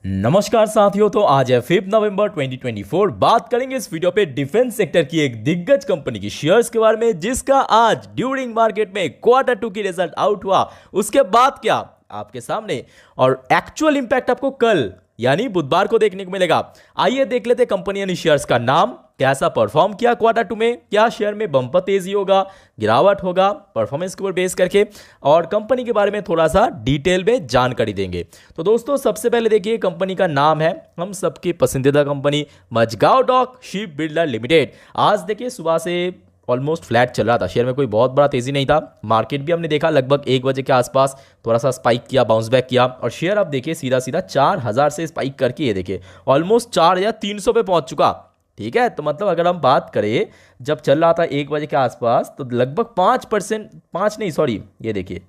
नमस्कार साथियों। तो आज है 5 नवंबर 2024। बात करेंगे इस वीडियो पे डिफेंस सेक्टर की एक दिग्गज कंपनी की शेयर्स के बारे में, जिसका आज ड्यूरिंग मार्केट में Q2 की रिजल्ट आउट हुआ। उसके बाद क्या आपके सामने, और एक्चुअल इंपैक्ट आपको कल यानी बुधवार को देखने को मिलेगा। आइए देख लेते कंपनी यानी शेयर्स का नाम, कैसा परफॉर्म किया Q2 में, क्या शेयर में बम्पर तेजी होगा, गिरावट होगा, परफॉर्मेंस के ऊपर बेस करके, और कंपनी के बारे में थोड़ा सा डिटेल में जानकारी देंगे। तो दोस्तों सबसे पहले देखिए, कंपनी का नाम है हम सबकी पसंदीदा company Mazagon dock ship builder limited. आज देखिए सुबह से ऑलमोस्ट फ्लैट चल रहा था, शेयर में कोई बहुत बड़ा तेजी नहीं था। मार्केट भी हमने देखा लगभग 1 बजे के आसपास थोड़ा सा स्पाइक किया, बाउंस बैक किया, और शेयर आप देखिए सीधा सीधा 4000 से स्पाइक करके ये देखिए ऑलमोस्ट 4300 पे पहुंच चुका। ठीक है, तो मतलब अगर हम बात करें जब चल रहा था 1 बजे के आसपास, तो लगभग 5%, 5 नहीं सॉरी, ये देखिए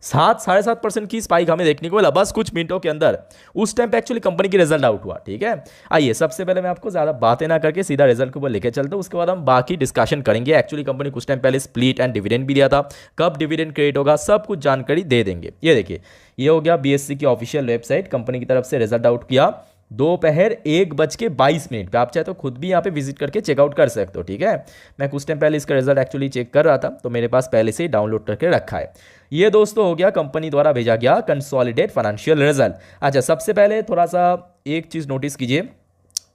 7-7.5% की स्पाइक हमें देखने को मिला बस कुछ मिनटों के अंदर। उस टाइम पे एक्चुअली कंपनी की रिजल्ट आउट हुआ। ठीक है, आइए सबसे पहले मैं आपको ज़्यादा बातें ना करके सीधा रिजल्ट के ऊपर लेके चलता हूँ, उसके बाद हम बाकी डिस्कशन करेंगे। एक्चुअली कंपनी कुछ टाइम पहले स्प्लिट एंड डिविडेंड भी दिया था, कब डिविडेंड क्रिएट होगा सब कुछ जानकारी दे देंगे। ये देखिए, ये हो गया BSE की ऑफिशियल वेबसाइट, कंपनी की तरफ से रिजल्ट आउट किया दोपहर 1:22 पे। आप चाहे तो खुद भी यहाँ पे विजिट करके चेकआउट कर सकते हो। ठीक है, मैं कुछ टाइम पहले इसका रिजल्ट एक्चुअली चेक कर रहा था, तो मेरे पास पहले से ही डाउनलोड करके रखा है। ये दोस्तों हो गया कंपनी द्वारा भेजा गया कंसोलिडेट फाइनेंशियल रिजल्ट। अच्छा, सबसे पहले थोड़ा सा एक चीज़ नोटिस कीजिए,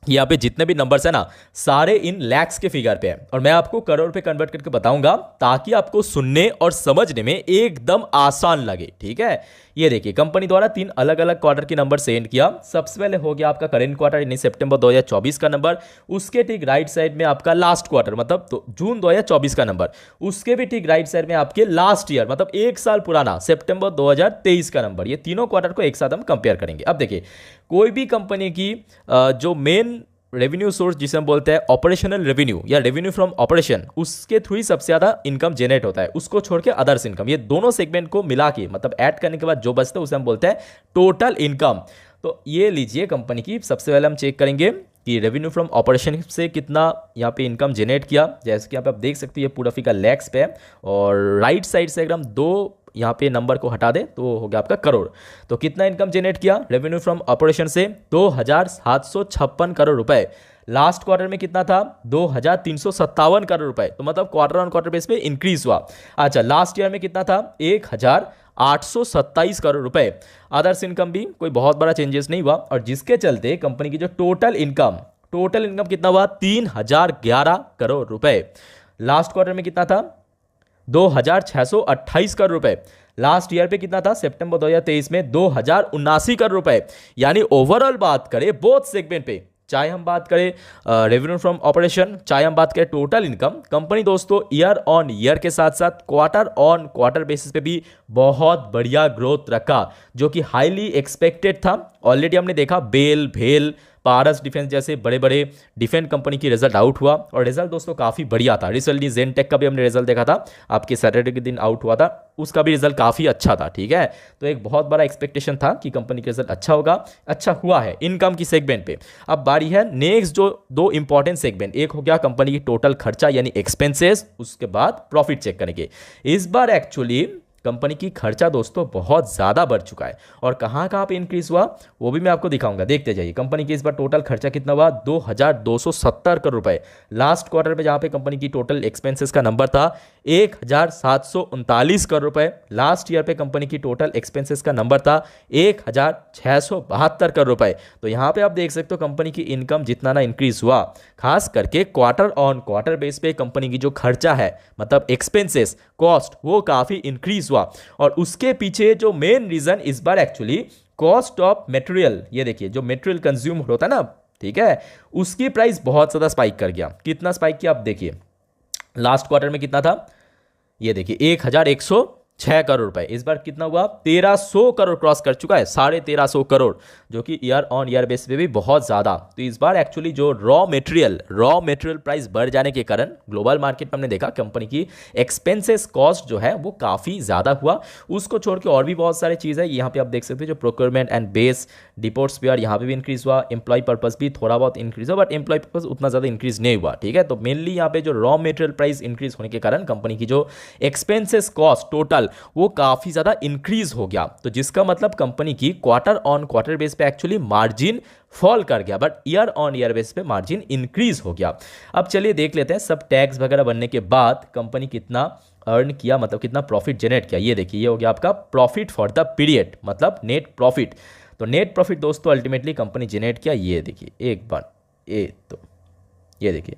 यहाँ पे जितने भी नंबर्स है ना, सारे इन लैक्स के फिगर पे है, और मैं आपको करोड़ पे कन्वर्ट करके बताऊंगा ताकि आपको सुनने और समझने में एकदम आसान लगे। ठीक है, ये देखिए कंपनी द्वारा 3 अलग अलग क्वार्टर के नंबर सेंड किया। सबसे पहले हो गया आपका करेंट क्वार्टर यानी सितंबर 2024 का नंबर, उसके ठीक राइट साइड में आपका लास्ट क्वार्टर मतलब तो जून 2024 का नंबर, उसके भी ठीक राइट साइड में आपके लास्ट ईयर मतलब 1 साल पुराना सितंबर 2023 का नंबर। ये तीनों क्वार्टर को एक साथ हम कंपेयर करेंगे। अब देखिए, कोई भी कंपनी की जो मेन रेवेन्यू सोर्स जिसे हम बोलते हैं ऑपरेशनल रेवेन्यू या रेवेन्यू फ्रॉम ऑपरेशन, उसके थ्रू ही सबसे ज़्यादा इनकम जनरेट होता है। उसको छोड़ के अदर्स इनकम, ये दोनों सेगमेंट को मिला के मतलब ऐड करने के बाद जो बचता है उसे हम बोलते हैं टोटल इनकम। तो ये लीजिए कंपनी की, सबसे पहले हम चेक करेंगे कि रेवेन्यू फ्रॉम ऑपरेशन से कितना यहाँ पे इनकम जनरेट किया। जैसे कि यहाँ पे आप देख सकते हैं, ये पूरा फिगर लैक्स पे है, और राइट साइड से अगर हम 2 यहाँ पे नंबर को हटा दे तो हो गया आपका करोड़। तो कितना इनकम जनरेट किया रेवेन्यू फ्रॉम ऑपरेशन से? 2756 करोड़ रुपए। लास्ट क्वार्टर में कितना था? 2357 करोड़ रुपए। तो मतलब क्वार्टर ऑन क्वार्टर बेस पे इंक्रीज हुआ। अच्छा, लास्ट ईयर में कितना था? 1827 करोड़ रुपए। अदर्स इनकम भी कोई बहुत बड़ा चेंजेस नहीं हुआ, और जिसके चलते कंपनी की जो टोटल इनकम कितना हुआ? 3011 करोड़ रुपए। लास्ट क्वार्टर में कितना था? 2628 करोड़ रुपए। लास्ट ईयर पे कितना था? सितंबर 2023 में 2079 करोड़ रुपए। यानी ओवरऑल बात करें बोथ सेगमेंट पे, चाहे हम बात करें रेवेन्यू फ्रॉम ऑपरेशन, चाहे हम बात करें टोटल इनकम, कंपनी दोस्तों ईयर ऑन ईयर के साथ साथ क्वार्टर ऑन क्वार्टर बेसिस पे भी बहुत बढ़िया ग्रोथ रखा, जो कि हाईली एक्सपेक्टेड था। ऑलरेडी हमने देखा बेल, भेल, पारस डिफेंस जैसे बड़े बड़े डिफेंस कंपनी की रिजल्ट आउट हुआ, और रिजल्ट दोस्तों काफ़ी बढ़िया था। रिसेंटली जेनटेक का भी हमने रिजल्ट देखा था, आपके सैटरडे के दिन आउट हुआ था, उसका भी रिजल्ट काफ़ी अच्छा था। ठीक है, तो एक बहुत बड़ा एक्सपेक्टेशन था कि कंपनी का रिजल्ट अच्छा होगा, अच्छा हुआ है इनकम की सेगमेंट पे। अब बारी है नेक्स्ट जो 2 इंपॉर्टेंट सेगमेंट, एक हो गया कंपनी की टोटल खर्चा यानी एक्सपेंसेस, उसके बाद प्रॉफिट चेक करेंगे। इस बार एक्चुअली कंपनी की खर्चा दोस्तों बहुत ज़्यादा बढ़ चुका है, और कहाँ कहाँ पे इंक्रीज हुआ वो भी मैं आपको दिखाऊंगा, देखते जाइए। कंपनी की इस बार टोटल खर्चा कितना हुआ? 2270 करोड़ रुपए। लास्ट क्वार्टर पे जहाँ पे कंपनी की टोटल एक्सपेंसेस का नंबर था 1739 करोड़ रुपए। लास्ट ईयर पे कंपनी की टोटल एक्सपेंसेस का नंबर था 1672 करोड़ रुपए। तो यहाँ पे आप देख सकते हो कंपनी की इनकम जितना ना इंक्रीज हुआ, खास करके क्वार्टर ऑन क्वार्टर बेस पे कंपनी की जो खर्चा है मतलब एक्सपेंसेस कॉस्ट, वो काफ़ी इंक्रीज हुआ। और उसके पीछे जो मेन रीजन इस बार एक्चुअली कॉस्ट ऑफ मटेरियल, ये देखिए जो मटेरियल कंज्यूम होता है ना, ठीक है, उसकी प्राइस बहुत ज्यादा स्पाइक कर गया। कितना स्पाइक किया आप देखिए, लास्ट क्वार्टर में कितना था? ये देखिए 1106 करोड़ रुपए। इस बार कितना हुआ? 1300 करोड़ क्रॉस कर चुका है, 1350 करोड़, जो कि ईयर ऑन ईयर बेस पे भी बहुत ज़्यादा। तो इस बार एक्चुअली जो रॉ मटेरियल प्राइस बढ़ जाने के कारण ग्लोबल मार्केट में हमने देखा कंपनी की एक्सपेंसेस कॉस्ट जो है वो काफ़ी ज़्यादा हुआ। उसको छोड़ के और भी बहुत सारी चीज़ है, यहाँ पे आप देख सकते हैं जो प्रोक्योरमेंट एंड बेस डिपोर्ट्स पे, यहाँ पे भी इंक्रीज हुआ। एम्प्लॉय पर्पस भी थोड़ा बहुत इंक्रीज हुआ, बट एम्प्लॉय पर्पस उतना ज़्यादा इंक्रीज नहीं हुआ। ठीक है, तो मेनली यहाँ पे जो रॉ मटेरियल प्राइस इंक्रीज होने के कारण कंपनी की जो एक्सपेंसेस कॉस्ट टोटल कैपिटल वो काफ़ी ज़्यादा इंक्रीज हो गया, तो जिसका मतलब कंपनी की क्वार्टर ऑन क्वार्टर बेस पे एक्चुअली मार्जिन फॉल कर गया, but year on year base पे मार्जिन इंक्रीज हो गया। अब चलिए देख लेते हैं सब टैक्स वगैरह बनने के बाद कंपनी कितना अर्न किया, मतलब कितना प्रॉफिट जनरेट किया। ये देखिए, ये हो गया आपका प्रॉफिट फॉर द पीरियड, मतलब नेट प्रॉफिट। तो नेट प्रॉफिट दोस्तों अल्टीमेटली कंपनी जनरेट किया, ये देखिए एक बार, ये देखिए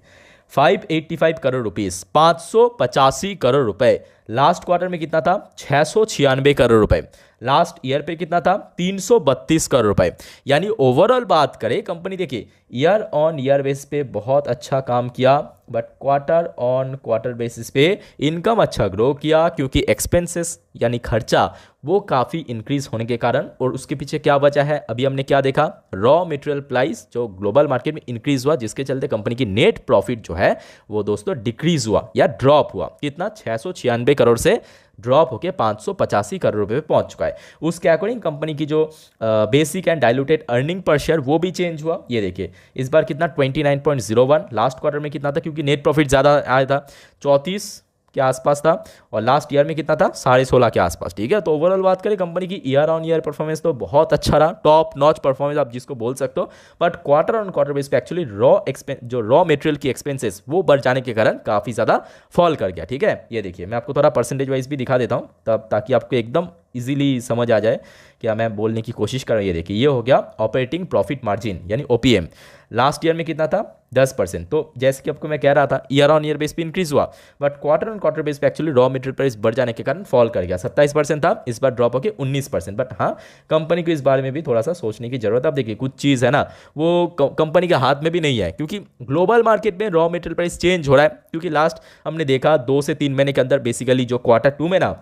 585 करोड़ रुपीस, 585 करोड़ रुपए। लास्ट क्वार्टर में कितना था? 696 करोड़ रुपए। लास्ट ईयर पे कितना था? 332 करोड़ रुपए। यानी ओवरऑल बात करें कंपनी, देखिए ईयर ऑन ईयर बेस पे बहुत अच्छा काम किया, but quarter on quarter basis पे इनकम अच्छा ग्रो किया, क्योंकि एक्सपेंसेस यानी खर्चा वो काफ़ी इंक्रीज होने के कारण। और उसके पीछे क्या वजह है? अभी हमने क्या देखा? रॉ मटेरियल प्राइस जो ग्लोबल मार्केट में इंक्रीज हुआ, जिसके चलते कंपनी की नेट प्रॉफिट जो है वो दोस्तों डिक्रीज हुआ या ड्रॉप हुआ। कितना? 696 करोड़ से ड्रॉप होकर 585 करोड़ रुपए पे पहुंच चुका है। उसके अकॉर्डिंग कंपनी की जो basic and diluted earning per share वो भी चेंज हुआ। ये देखिए इस बार कितना? 29.01। लास्ट क्वार्टर में कितना था? क्योंकि नेट प्रॉफिट ज़्यादा आया था, 34 के आसपास था, और लास्ट ईयर में कितना था? 16.5 के आसपास। ठीक है, तो ओवरऑल बात करें कंपनी की ईयर ऑन ईयर परफॉर्मेंस तो बहुत अच्छा रहा, टॉप नॉच परफॉर्मेंस आप जिसको बोल सकते हो। But quarter on quarter base पे एक्चुअली रॉ मटेरियल की एक्सपेंसेस वो बढ़ जाने के कारण काफ़ी ज़्यादा फॉल कर गया। ठीक है, ये देखिए मैं आपको थोड़ा परसेंटेज वाइज भी दिखा देता हूँ, तब ताकि आपको एकदम इजीली समझ आ जाए क्या मैं बोलने की कोशिश कर रहा हूँ। ये देखिए, ये हो गया ऑपरेटिंग प्रॉफिट मार्जिन यानी ओपीएम। लास्ट ईयर में कितना था? 10%। तो जैसे कि आपको मैं कह रहा था ईयर ऑन ईयर बेस पे इंक्रीज हुआ, but quarter on quarter base पे एक्चुअली रॉ मटेरियल प्राइस बढ़ जाने के कारण फॉल कर गया। 27% था, इस बार ड्रॉप होकर 19%। बट हाँ, कंपनी को इस बारे में भी थोड़ा सा सोचने की जरूरत है। अब देखिए कुछ चीज़ है ना वो कंपनी के हाथ में भी नहीं है, क्योंकि ग्लोबल मार्केट में रॉ मटेरियल प्राइस चेंज हो रहा है। क्योंकि लास्ट हमने देखा 2 से 3 महीने के अंदर बेसिकली जो क्वार्टर 2 में ना,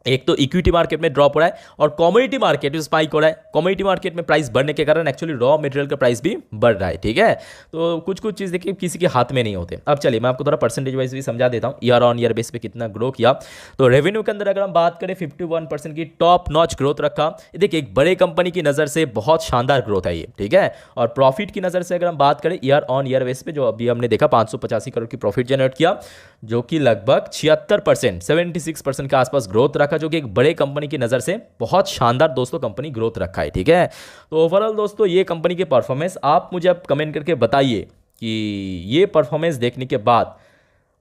एक तो इक्विटी मार्केट में ड्रॉप हो रहा है और कमोडिटी मार्केट में स्पाइक हो रहा है। कमोडिटी मार्केट में प्राइस बढ़ने के कारण एक्चुअली रॉ मटेरियल का प्राइस भी बढ़ रहा है। ठीक है, तो कुछ कुछ चीज़ देखिए किसी के हाथ में नहीं होते। अब चलिए मैं आपको थोड़ा परसेंटेज वाइज भी समझा देता हूँ ईयर ऑन ईयर बेस पे कितना ग्रो किया। तो रेवेन्यू के अंदर अगर हम बात करें 51% की टॉप नॉच ग्रोथ रखा। देखिए एक बड़े कंपनी की नज़र से बहुत शानदार ग्रोथ है ये। ठीक है, और प्रॉफिट की नज़र से अगर हम बात करें ईयर ऑन ईयर बेस पे, जो अभी हमने देखा 585 करोड़ की प्रॉफिट जनरेट किया, जो कि लगभग 76%, 76% के आसपास ग्रोथ रखा, जो कि एक बड़े कंपनी की नज़र से बहुत शानदार दोस्तों कंपनी ग्रोथ रखा है। ठीक है, तो ओवरऑल दोस्तों ये कंपनी के परफॉर्मेंस आप मुझे अब कमेंट करके बताइए कि ये परफॉर्मेंस देखने के बाद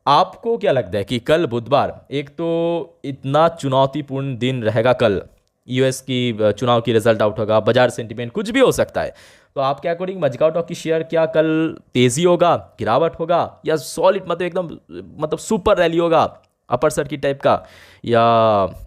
आपको क्या लगता है कि कल बुधवार, एक तो इतना चुनौतीपूर्ण दिन रहेगा, कल यूएस की चुनाव की रिजल्ट आउट होगा, बाजार सेंटीमेंट कुछ भी हो सकता है, तो आपके अकॉर्डिंग मजगांव टॉक की शेयर क्या कल तेजी होगा, गिरावट होगा, या सॉलिड मतलब एकदम मतलब सुपर रैली होगा अपर सर्किट टाइप का, या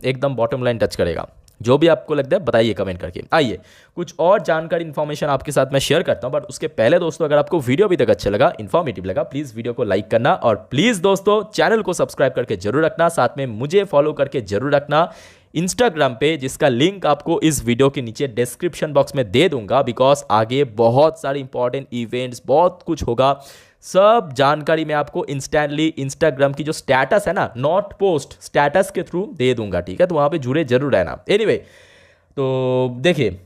एकदम बॉटम लाइन टच करेगा? जो भी आपको लगता है बताइए कमेंट करके। आइए कुछ और जानकारी इन्फॉर्मेशन आपके साथ मैं शेयर करता हूं, बट उसके पहले दोस्तों अगर आपको वीडियो अभी तक अच्छा लगा, इन्फॉर्मेटिव लगा, प्लीज़ वीडियो को लाइक करना, और प्लीज़ दोस्तों चैनल को सब्सक्राइब करके जरूर रखना, साथ में मुझे फॉलो करके जरूर रखना इंस्टाग्राम पे, जिसका लिंक आपको इस वीडियो के नीचे डिस्क्रिप्शन बॉक्स में दे दूंगा। बिकॉज आगे बहुत सारे इंपॉर्टेंट इवेंट्स, बहुत कुछ होगा, सब जानकारी मैं आपको इंस्टेंटली इंस्टाग्राम की जो स्टेटस है ना, नॉट पोस्ट, स्टेटस के थ्रू दे दूंगा। ठीक है, तो वहां पे जुड़े जरूर रहना। एनीवे, तो देखिए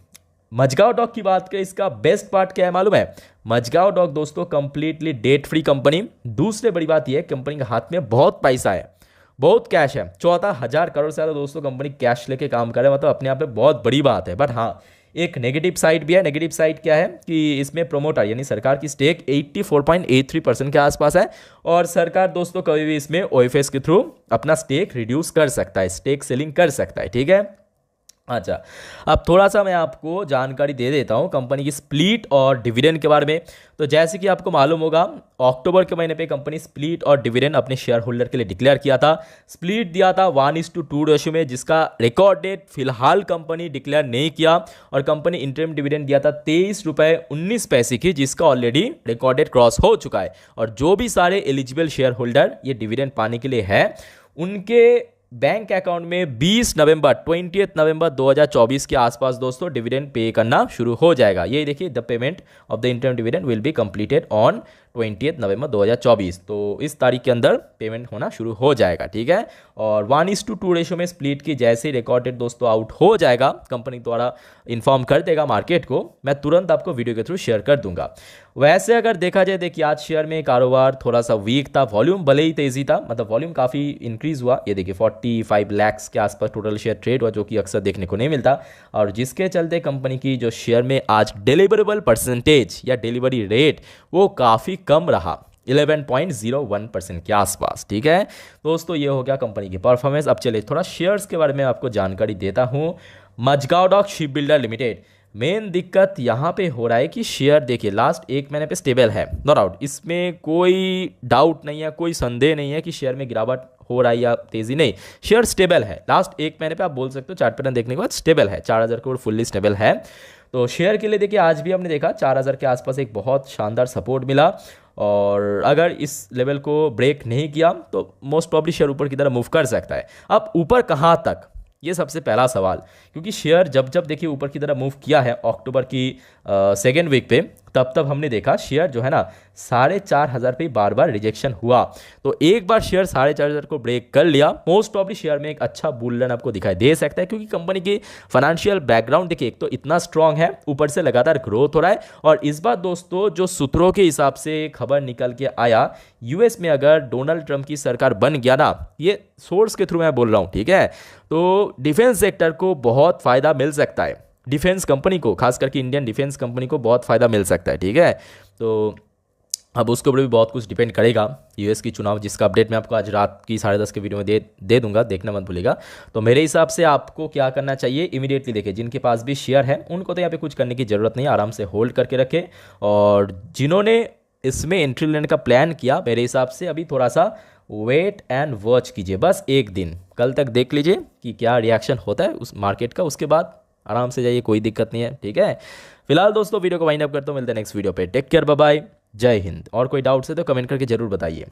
मजगांव डॉग की बात करें, इसका बेस्ट पार्ट क्या है मालूम है? मजगांव डॉग दोस्तों कंप्लीटली डेट फ्री कंपनी। दूसरी बड़ी बात यह है कंपनी के हाथ में बहुत पैसा है, बहुत कैश है, 14,000 करोड़ से ज़्यादा दोस्तों कंपनी कैश लेके काम कर रहे हैं, मतलब अपने आप में बहुत बड़ी बात है। बट हाँ, एक नेगेटिव साइड भी है। नेगेटिव साइड क्या है कि इसमें प्रोमोटर यानी सरकार की स्टेक 84.83% के आसपास है, और सरकार दोस्तों कभी भी इसमें ओएफएस के थ्रू अपना स्टेक रिड्यूस कर सकता है, स्टेक सेलिंग कर सकता है। ठीक है, अच्छा अब थोड़ा सा मैं आपको जानकारी दे देता हूं कंपनी की स्प्लिट और डिविडेंड के बारे में। तो जैसे कि आपको मालूम होगा, अक्टूबर के महीने पे कंपनी स्प्लिट और डिविडेंड अपने शेयर होल्डर के लिए डिक्लेयर किया था। स्प्लिट दिया था 1:2 रेशियो में, जिसका रिकॉर्ड डेट फिलहाल कंपनी डिक्लेयर नहीं किया, और कंपनी इंटरिम डिविडेंड दिया था 23 रुपये 19 पैसे की, जिसका ऑलरेडी रिकॉर्ड डेट क्रॉस हो चुका है। और जो भी सारे एलिजिबल शेयर होल्डर ये डिविडेंड पाने के लिए है, उनके बैंक अकाउंट में 20 नवंबर 2024 के आसपास दोस्तों डिविडेंड पे करना शुरू हो जाएगा। ये देखिए, the payment of the interim dividend will be completed on 20 नवंबर 2024। तो इस तारीख के अंदर पेमेंट होना शुरू हो जाएगा, ठीक है। और 1:2 रेशो में स्प्लिट की जैसे ही रिकॉर्ड डेट दोस्तों आउट हो जाएगा, कंपनी द्वारा इन्फॉर्म कर देगा मार्केट को, मैं तुरंत आपको वीडियो के थ्रू शेयर कर दूंगा। वैसे अगर देखा जाए, देखिए आज शेयर में कारोबार थोड़ा सा वीक था, वॉल्यूम भले ही तेजी था, मतलब वॉल्यूम काफ़ी इंक्रीज हुआ। ये देखिए 45 लाख के आसपास टोटल शेयर ट्रेड हुआ, जो कि अक्सर देखने को नहीं मिलता, और जिसके चलते कंपनी की जो शेयर में आज डिलीवरेबल परसेंटेज या डिलीवरी रेट वो काफ़ी कम रहा, 11.01% के आसपास, ठीक है दोस्तों। ये हो गया कंपनी की परफॉर्मेंस। अब चलिए थोड़ा शेयर्स के बारे में आपको जानकारी देता हूँ। Mazagon dock ship builder limited, main दिक्कत यहाँ पे हो रहा है कि शेयर देखिए लास्ट 1 महीने पे स्टेबल है, नो डाउट, इसमें कोई डाउट नहीं है, कोई संदेह नहीं है कि शेयर में गिरावट हो रहा है या तेजी नहीं, शेयर स्टेबल है। लास्ट 1 महीने पे आप बोल सकते हो चार्ट पैटर्न देखने के बाद स्टेबल है, 4000 करोड़ फुल्ली स्टेबल है। तो शेयर के लिए देखिए आज भी हमने देखा 4000 के आसपास एक बहुत शानदार सपोर्ट मिला, और अगर इस लेवल को ब्रेक नहीं किया तो मोस्ट प्रॉब्ली शेयर ऊपर की तरफ मूव कर सकता है। अब ऊपर कहाँ तक, ये सबसे पहला सवाल, क्योंकि शेयर जब जब देखिए ऊपर की तरफ मूव किया है अक्टूबर की सेकेंड वीक पे, तब हमने देखा शेयर जो है ना 4500 पे बार बार रिजेक्शन हुआ। तो एक बार शेयर 4500 को ब्रेक कर लिया, मोस्ट प्रॉब्ली शेयर में एक अच्छा बुल रन आपको दिखाई दे सकता है, क्योंकि कंपनी की फाइनेंशियल बैकग्राउंड देखिए एक तो इतना स्ट्रांग है, ऊपर से लगातार ग्रोथ हो रहा है। और इस बार दोस्तों जो सूत्रों के हिसाब से खबर निकल के आया, यूएस में अगर डोनाल्ड ट्रंप की सरकार बन गया ना, ये सोर्स के थ्रू मैं बोल रहा हूँ, ठीक है, तो डिफेंस सेक्टर को बहुत फायदा मिल सकता है, डिफेंस कंपनी को, खास करके इंडियन डिफेंस कंपनी को बहुत फायदा मिल सकता है, ठीक है। तो अब उसके ऊपर भी बहुत कुछ डिपेंड करेगा, यूएस की चुनाव, जिसका अपडेट मैं आपको आज रात की 10:30 के वीडियो में दे दूंगा, देखना मत भूलिएगा। तो मेरे हिसाब से आपको क्या करना चाहिए, इमीडिएटली देखिए, जिनके पास भी शेयर है उनको तो यहाँ पे कुछ करने की ज़रूरत नहीं है, आराम से होल्ड करके रखें। और जिन्होंने इसमें एंट्री लेने का प्लान किया, मेरे हिसाब से अभी थोड़ा सा वेट एंड वॉच कीजिए, बस एक दिन, कल तक देख लीजिए कि क्या रिएक्शन होता है उस मार्केट का, उसके बाद आराम से जाइए, कोई दिक्कत नहीं है, ठीक है। फिलहाल दोस्तों वीडियो को वाइंड अप करता हूँ, मिलते हैं नेक्स्ट वीडियो पे, टेक केयर, बाय बाय, जय हिंद। और कोई डाउट्स है तो कमेंट करके जरूर बताइए।